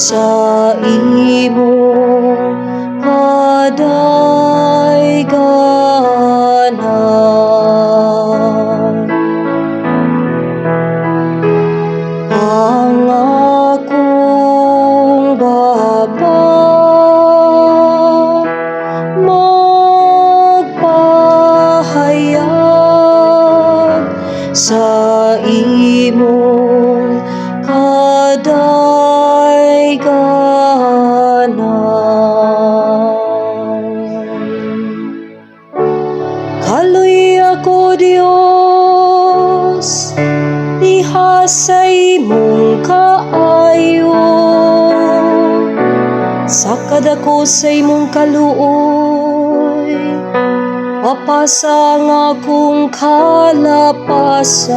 sa imong kadayganan. Ang akong Baba magpahayag sa imong kadayganan. Kaluy ako, Dios, diha sa imong kaayo, sakad ako sa imong kaluoy, papasa ang akong kalapasan.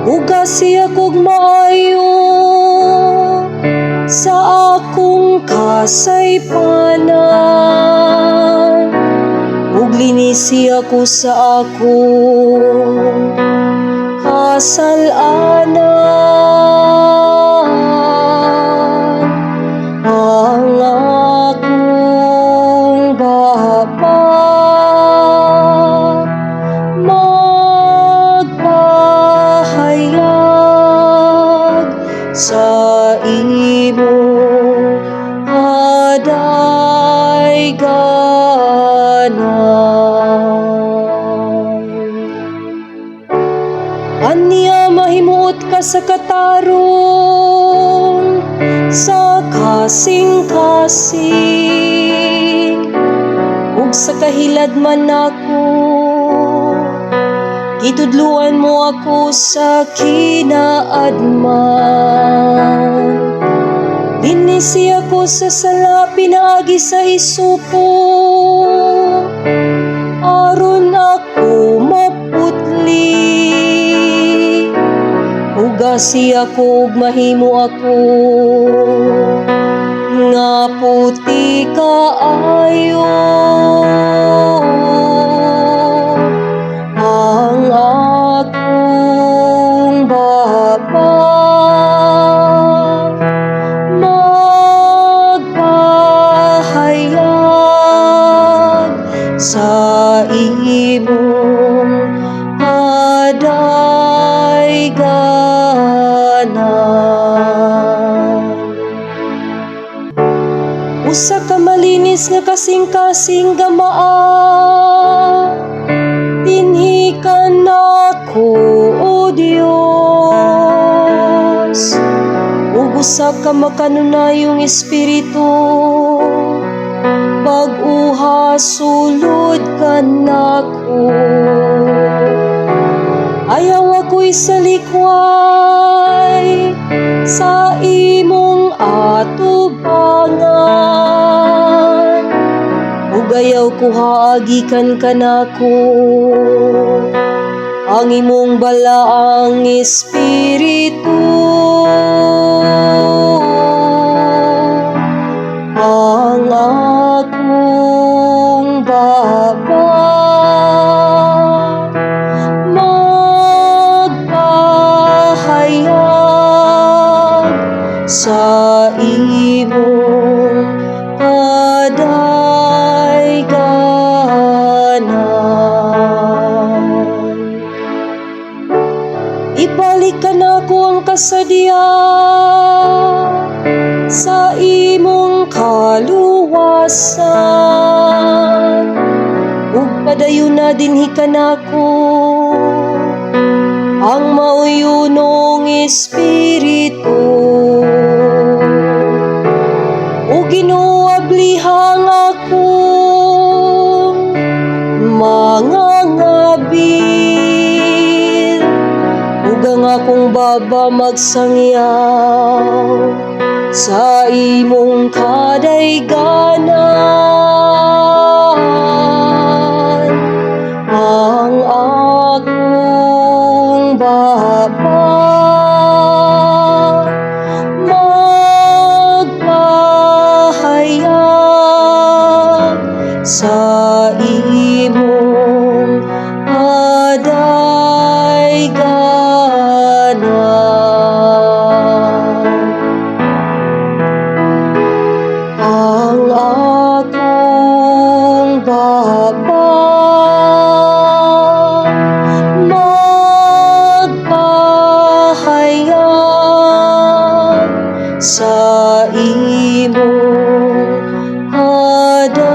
Ugasi akong maayo sa akong kasaypanan, ug linisi ako sa akong kasalanan. Ang akong Baba magpahayag sa imong kadayganan. Anya mahimuot ka sa katarong, sa kasing-kasing, ug sa kahilad man ako, gitudluan mo ako sa kinaadman. Linisi ako sa sala pinaagi sa isupo, aron ako maputli. Ugasi ako ug mahimo ako nga puti kaayo. Ang akong Baba magpahayag sa imong kadayganan. Usa ka malinis nga kasing-kasing gamaa, dinhi ka nako, O Dios, ug usa ka makanunayong espiritu, pag-uha sulod ka nako. Ayaw ako'y salikway sa imong atubangan, ug ayaw ko haagikan ka nako ang imong balaang espiritu. Ang akong Baba magpahayag sa imong kadayganan. Ibalik ka nako ang kasadya sa imong kaluwasan, ug padayon na dinhi ka nako ang mauyunong espiritu. O Ginoo, ablihang akong mga ngabil, ug ang akong Baba magsangyaw sa imong kadayganan. Ang akong Baba magpahayag sa imong kadayganan. sa imong kadayganan.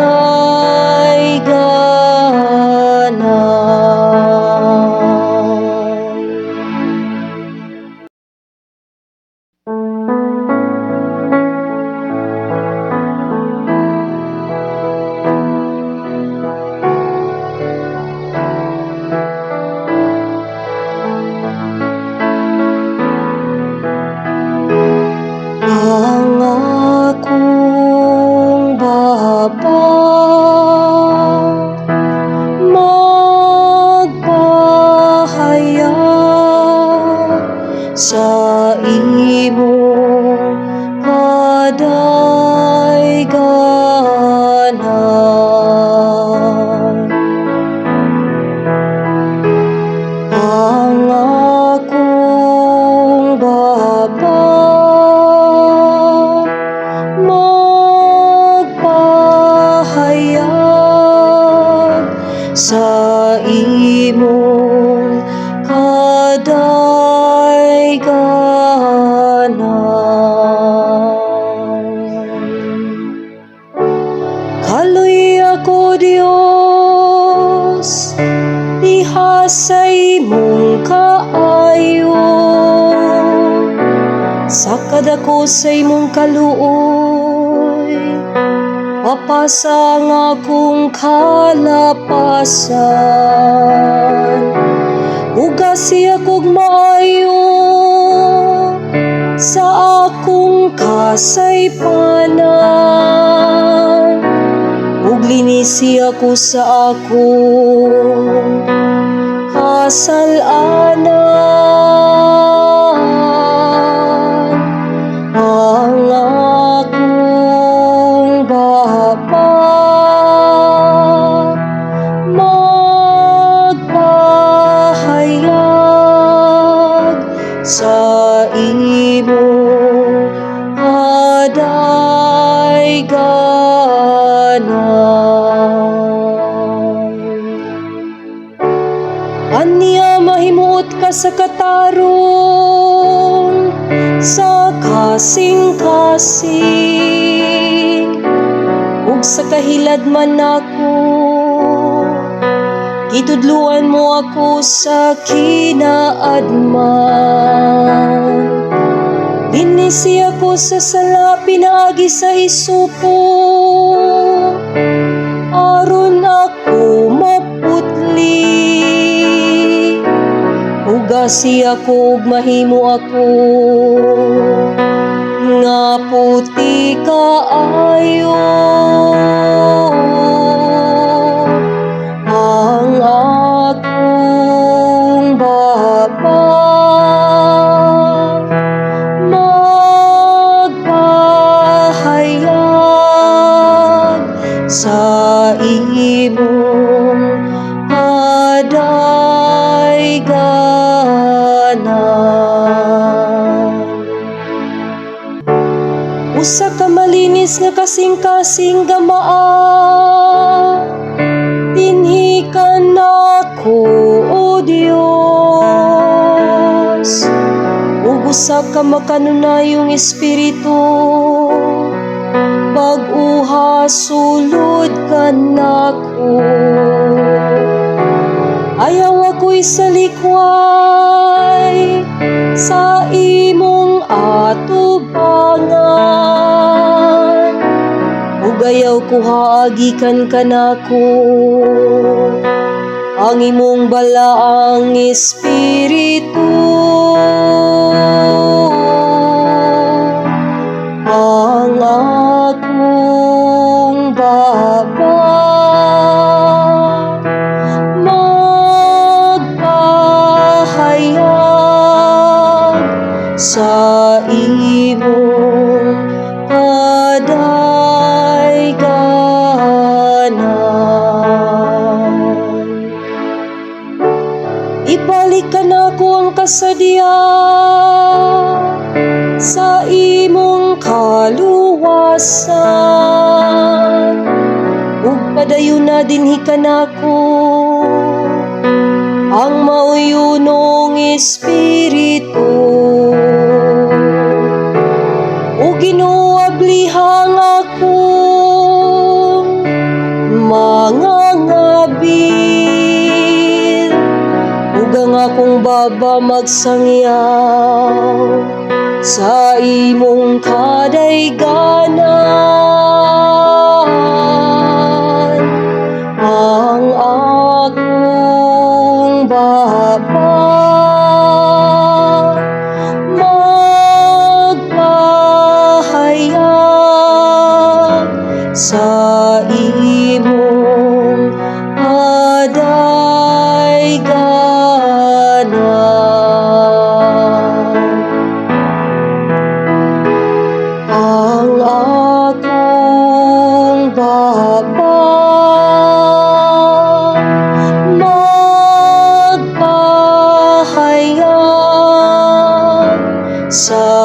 Ang akong Baba, magpahayag sa imong kadayganan. Ang akong Baba, magpahayag sa imong kadayganan. Kaloy ako Dios, diha sa imong kaayo, sakad ako sa imong kaluoy, papasa ang akong kalapasan. Ugasi akong maayo sa akong kasaypanan, ug linisi ako sa akong kasalanan. Ang akong Baba, magpahayag sa imong kadayganan. Anya mahimuot ka sa katarong, sa kasing-kasing, ug sa kahilad man ako, gitudluan mo ako sa kinaadman. Linisi ako sa sala pinaagi sa isupo, aron ako maputli. Ugasi ako ug mahimo ako nga puti kaayo. Ang akong Baba, magpahayag sa imong kadayganan. Usa ka malinis nga kasing-kasing gamaa, dinhi ka nako o Dios, ug usa ka makanunayong espiritu, pag-uha sulod ka nako. Ayaw ako'y salikway sa imong atubangan, ug ayaw ko haagikan ka nako ang imong balaang espiritu. Ang akong Baba, magpahayag sa imong kadayganan. Ibalik ka nako ang kasadya sa imong kaluwasan, ug padayon na dinhi ka nako ang mauyunong espiritu. ba magsangyaw sa imong kadayganan? Ang akong baba magpahayag sa imong kadayganan. Ang akong baba magpahayag sa